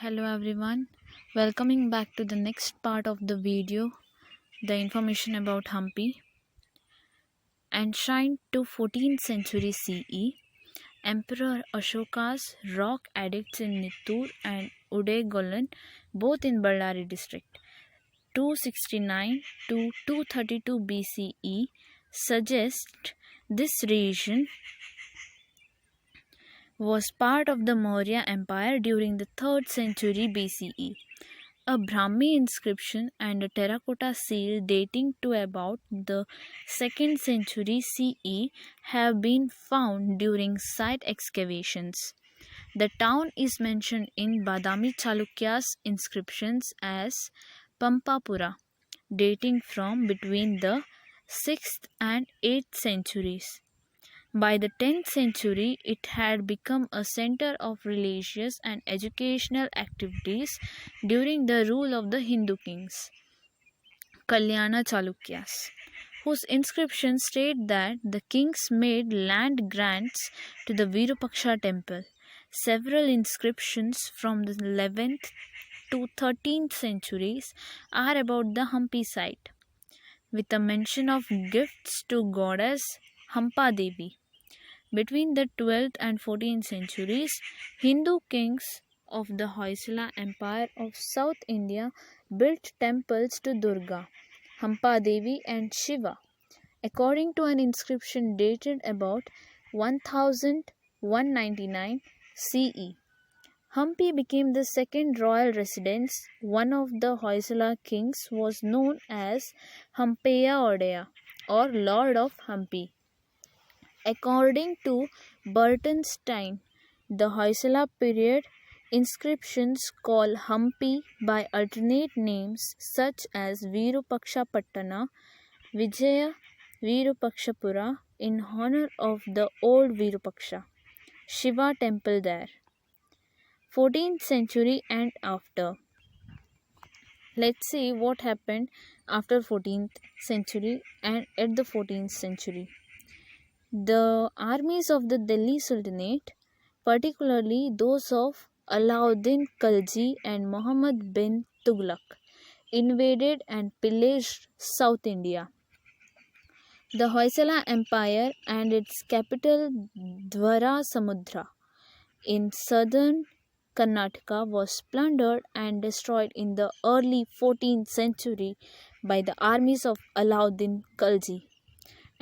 Hello everyone, welcoming back to the next part of the video, the information about Hampi. Enshrined to 14th century CE, Emperor Ashoka's rock edicts in Nittur and Udegolan, both in Ballari district, 269 to 232 BCE, suggest this region was part of the Maurya Empire during the 3rd century BCE. A Brahmi inscription and a terracotta seal dating to about the 2nd century CE have been found during site excavations. The town is mentioned in Badami Chalukya's inscriptions as Pampapura, dating from between the 6th and 8th centuries. By the 10th century, it had become a center of religious and educational activities during the rule of the Hindu kings, Kalyana Chalukyas, whose inscriptions state that the kings made land grants to the Virupaksha temple. Several inscriptions from the 11th to 13th centuries are about the Hampi site, with a mention of gifts to goddess Hampa Devi. Between the 12th and 14th centuries, Hindu kings of the Hoysala Empire of South India built temples to Durga, Hampa Devi and Shiva. According to an inscription dated about 1199 CE, Hampi became the second royal residence. One of the Hoysala kings was known as Hampeya Odeya or Lord of Hampi. According to Burtonstein, the Hoysala period inscriptions call Hampi by alternate names such as Virupaksha Pattana, Vijaya Virupakshapura in honor of the old Virupaksha, Shiva temple there. 14th century and after. Let's see what happened after 14th century and at the 14th century. The armies of the Delhi Sultanate, particularly those of Alauddin Khalji and Muhammad bin Tughlaq, invaded and pillaged South India. The Hoysala Empire and its capital Dwara Samudra in southern Karnataka was plundered and destroyed in the early 14th century by the armies of Alauddin Khalji,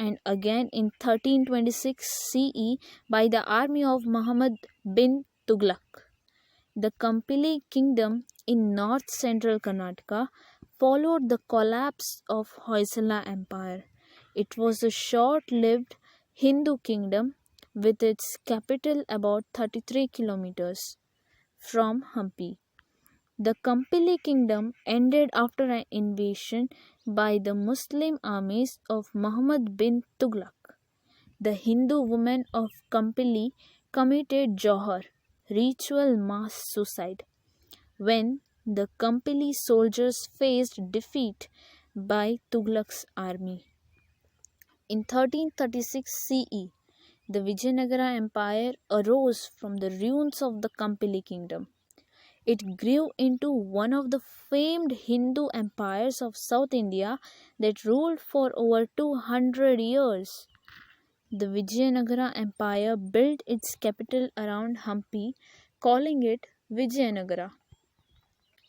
and again in 1326 CE by the army of Muhammad bin Tughlaq. The Kampili kingdom in north-central Karnataka followed the collapse of Hoysala Empire. It was a short-lived Hindu kingdom with its capital about 33 kilometers from Hampi. The Kampili kingdom ended after an invasion by the Muslim armies of Muhammad bin Tughlaq. The Hindu women of Kampili committed Johar, ritual mass suicide, when the Kampili soldiers faced defeat by Tughlaq's army. In 1336 CE, the Vijayanagara Empire arose from the ruins of the Kampili kingdom. It grew into one of the famed Hindu empires of South India that ruled for over 200 years. The Vijayanagara Empire built its capital around Hampi, calling it Vijayanagara.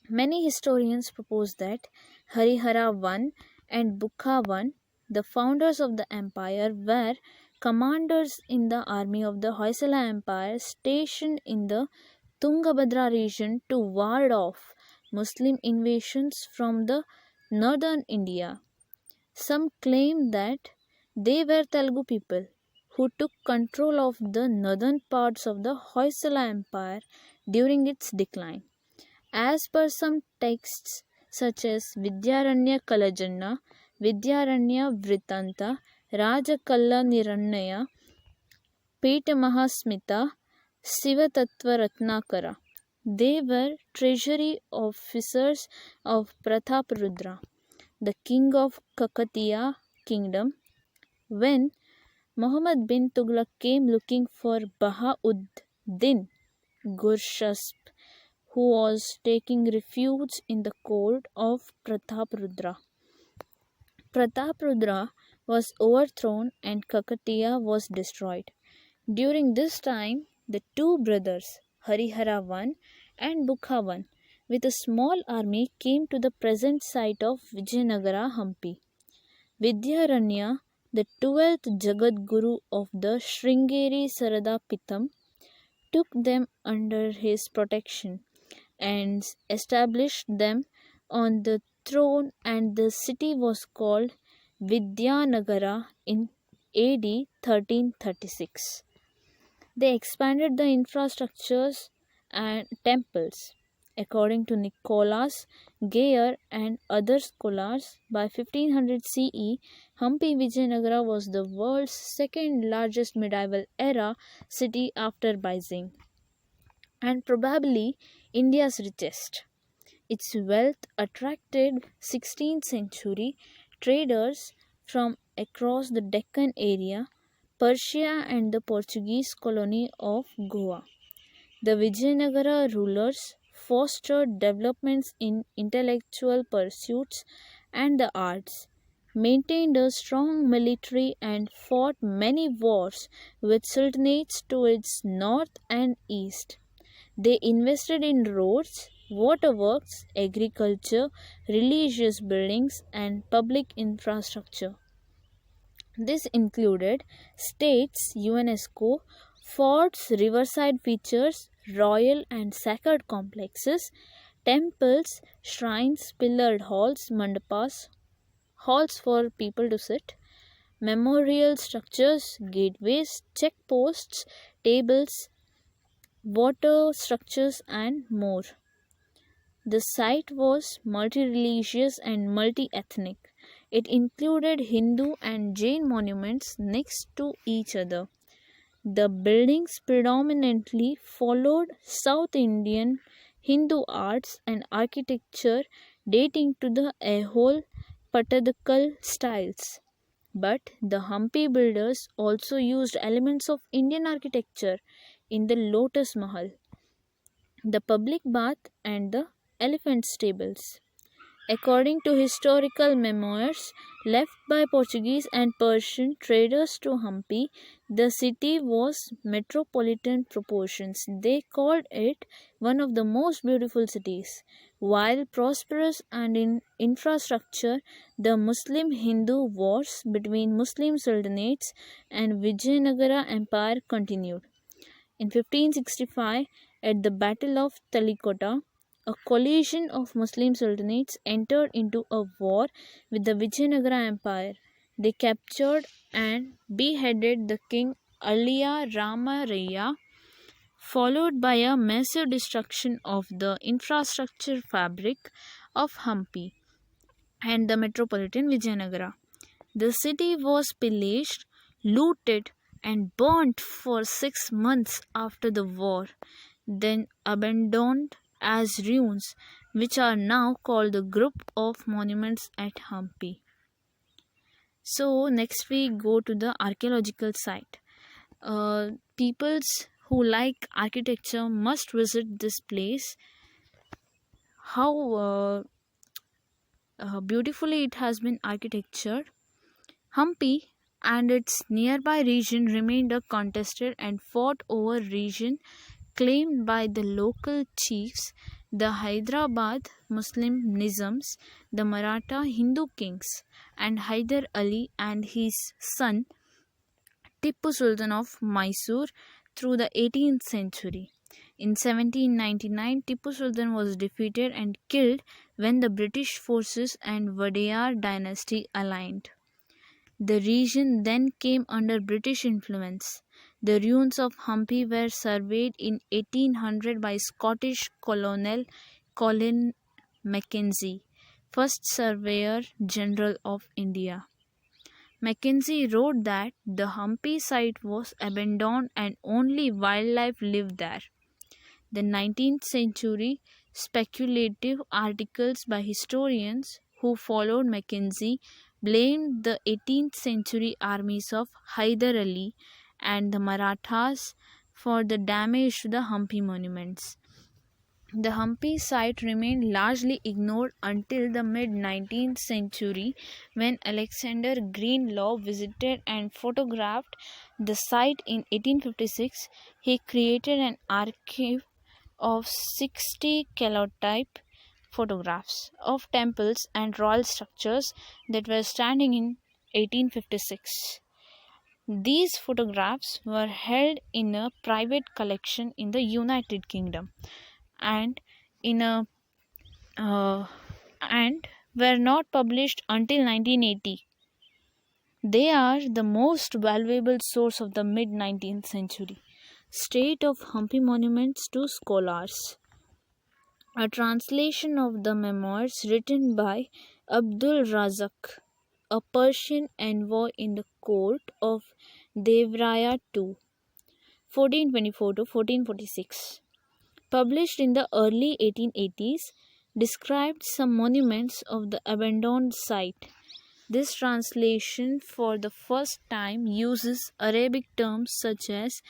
Many historians propose that Harihara I and Bukka I, the founders of the empire, were commanders in the army of the Hoysala Empire stationed in the Tungabhadra region to ward off Muslim invasions from the northern India. Some claim that they were Telugu people who took control of the northern parts of the Hoysala Empire during its decline. As per some texts such as Vidyaranya Kalajanna, Vidyaranya Vritanta, Rajakalla Nirannaya, Petamahasmita, Sivatattva Ratnakara. They were treasury officers of Prataparudra, the king of Kakatiya kingdom. When Muhammad bin Tughlaq came looking for Bahauddin Gurshasp, who was taking refuge in the court of Prataprudra. Prataprudra was overthrown and Kakatiya was destroyed. During this time, the two brothers, Harihara I and Bukha I, with a small army came to the present site of Vijayanagara Hampi. Vidyaranya, the 12th Jagadguru of the Sringeri Sarada Pitham, took them under his protection and established them on the throne, and the city was called Vidyanagara in AD 1336. They expanded the infrastructures and temples. According to Nicholas Geyer and other scholars, by 1500 CE, Hampi Vijayanagara was the world's second largest medieval era city after Beijing, and probably India's richest. Its wealth attracted 16th century traders from across the Deccan area, Persia, and the Portuguese colony of Goa. The Vijayanagara rulers fostered developments in intellectual pursuits and the arts, maintained a strong military, and fought many wars with sultanates to its north and east. They invested in roads, waterworks, agriculture, religious buildings, and public infrastructure. This included states, UNESCO, forts, riverside features, royal and sacred complexes, temples, shrines, pillared halls, mandapas, halls for people to sit, memorial structures, gateways, checkposts, tables, water structures, and more. The site was multi-religious and multi-ethnic. It included Hindu and Jain monuments next to each other. The buildings predominantly followed South Indian Hindu arts and architecture dating to the Aihole Patadakal styles. But the Hampi builders also used elements of Indian architecture in the Lotus Mahal, the public bath, and the elephant stables. According to historical memoirs left by Portuguese and Persian traders to Hampi, the city was metropolitan proportions. They called it one of the most beautiful cities. While prosperous and in infrastructure, the Muslim-Hindu wars between Muslim sultanates and Vijayanagara Empire continued. In 1565, at the Battle of Talikota, a coalition of Muslim sultanates entered into a war with the Vijayanagara Empire. They captured and beheaded the king Aliya Ramaraya, followed by a massive destruction of the infrastructure fabric of Hampi and the metropolitan Vijayanagara. The city was pillaged, looted, and burnt for 6 months after the war, then abandoned as ruins, which are now called the group of monuments at Hampi. So next we go to the archaeological site. Peoples who like architecture must visit this place. How beautifully it has been architectured. Hampi and its nearby region remained a contested and fought over region claimed by the local chiefs, the Hyderabad Muslim Nizams, the Maratha Hindu kings, and Hyder Ali and his son Tippu Sultan of Mysore through the 18th century. In 1799, Tippu Sultan was defeated and killed when the British forces and Wadiyar dynasty aligned. The region then came under British influence. The ruins of Hampi were surveyed in 1800 by Scottish Colonel Colin Mackenzie, first Surveyor General of India. Mackenzie wrote that the Hampi site was abandoned and only wildlife lived there. The 19th century speculative articles by historians who followed Mackenzie blamed the 18th century armies of Hyder Ali and the Marathas for the damage to the Hampi monuments. The Hampi site remained largely ignored until the mid 19th century when Alexander Greenlaw visited and photographed the site in 1856. He created an archive of 60 calotype photographs of temples and royal structures that were standing in 1856. These photographs were held in a private collection in the United Kingdom and in a and were not published until 1980. They are the most valuable source of the mid 19th century. State of Hampi monuments to scholars. A translation of the memoirs written by Abdul Razak, a Persian envoy in the court of Devraya II, 1424 to 1446, published in the early 1880s, described some monuments of the abandoned site. This translation for the first time uses Arabic terms such as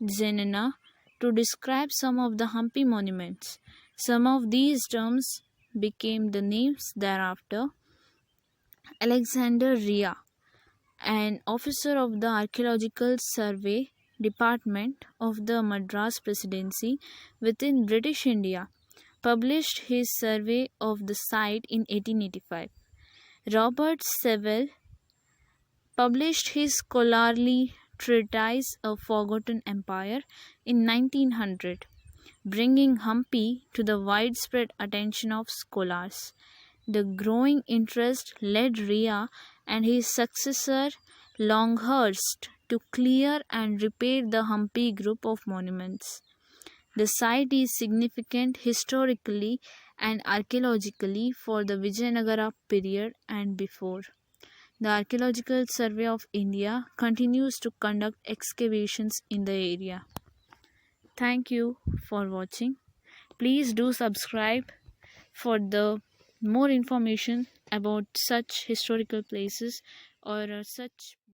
Zenana to describe some of the Hampi monuments. Some of these terms became the names thereafter. Alexander Ria, an officer of the Archaeological Survey Department of the Madras Presidency within British India, published his survey of the site in 1885. Robert Sewell published his scholarly treatise A Forgotten Empire in 1900, bringing Hampi to the widespread attention of scholars. The growing interest led Ria and his successor Longhurst to clear and repair the Hampi group of monuments. The site is significant historically and archaeologically for the Vijayanagara period and before. The Archaeological Survey of India continues to conduct excavations in the area. Thank you for watching. Please do subscribe for the more information about such historical places or such